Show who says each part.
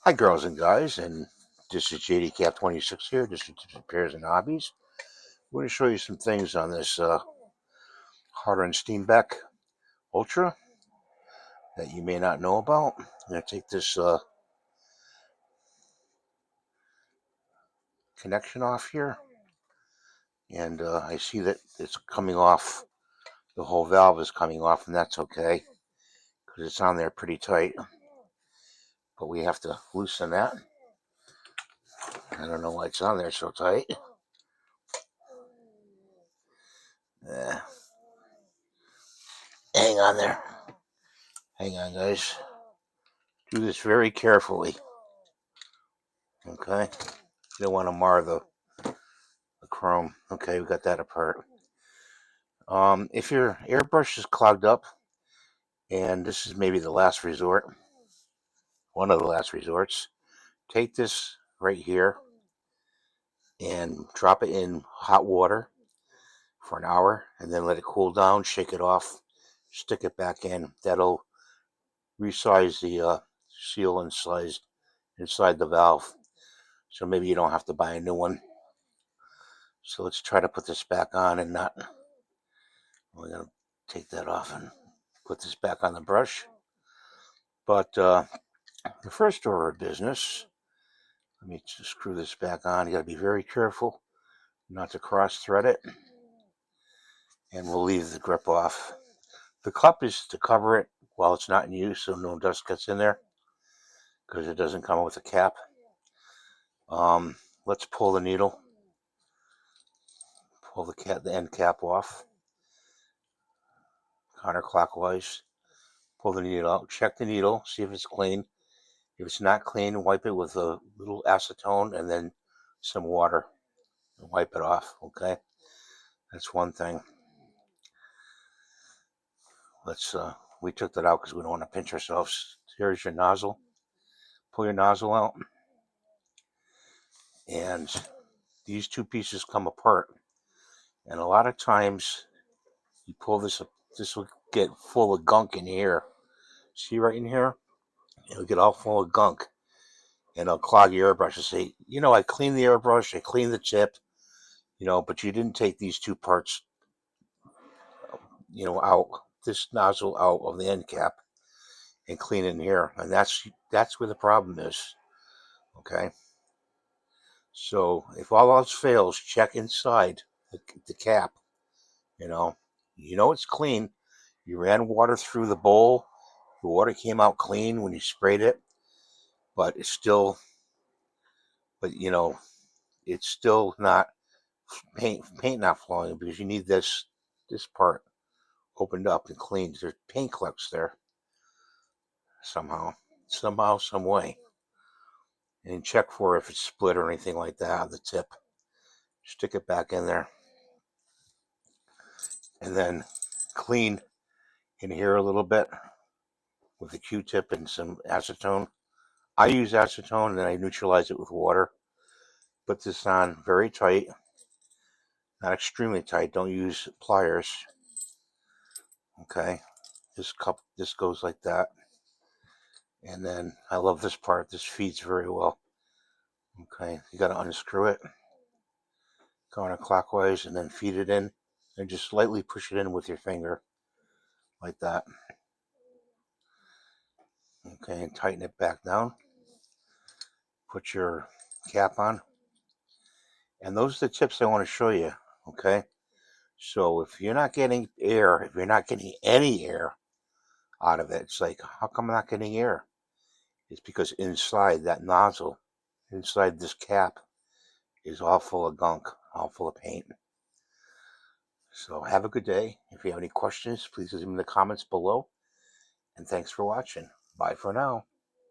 Speaker 1: Hi, girls and guys, and this is JDCap26 here. This is Tips and Pairs and Hobbies. We're going to show you some things on this Harder Steenbeck Ultra that you may not know about. I'm going to take this connection off here, and I see that it's coming off. The whole valve is coming off, and that's okay because it's on there pretty tight. But we have to loosen that. I don't know why it's on there so tight. Eh, hang on there. Hang on, guys. Do this very carefully. Okay? You don't want to mar the chrome. Okay, we got that apart. If your airbrush is clogged up, and this is maybe the last resort, one of the last resorts, take this right here and drop it in hot water for an hour, and then let it cool down, shake it off, stick it back in. That'll resize the seal inside the valve, so maybe you don't have to buy a new one. So let's try to put this back on and not. We're going to take that off and put this back on the brush. But the first order of business, let me just screw this back on. You got to be very careful not to cross thread it. And we'll leave the grip off. The cup is to cover it while it's not in use so no dust gets in there because it doesn't come with a cap. Let's pull the needle. Pull the end cap off counterclockwise. Pull the needle out. Check the needle. See if it's clean. If it's not clean, wipe it with a little acetone and then some water and wipe it off. Okay, that's one thing. We took that out because we don't want to pinch ourselves. Here's your nozzle. Pull your nozzle out, and these two pieces come apart. And a lot of times, you pull this up, this will get full of gunk in here. See right in here? It'll get all full of gunk, and it'll clog your airbrush. And say, I cleaned the airbrush, I cleaned the tip, but you didn't take these two parts, out, this nozzle out of the end cap and clean it in here. And that's where the problem is. Okay. So if all else fails, check inside the cap. It's clean. You ran water through the bowl. The water came out clean when you sprayed it, but it's still not paint not flowing because you need this part opened up and cleaned. There's paint collects there somehow, some way. And check for if it's split or anything like that on the tip. Stick it back in there. And then clean in here a little bit with a Q-tip and some acetone. I use acetone and then I neutralize it with water. Put this on very tight, not extremely tight. Don't use pliers. Okay, this goes like that. And then I love this part. This feeds very well. Okay, you got to unscrew it counterclockwise and then feed it in and just lightly push it in with your finger like that. Okay, and tighten it back down. Put your cap on. And those are the tips I want to show you. Okay, so if you're not getting air, if you're not getting any air out of it, it's like, how come I'm not getting air? It's because inside that nozzle, inside this cap, is all full of gunk, all full of paint. So have a good day. If you have any questions, please leave them in the comments below. And thanks for watching. Bye for now.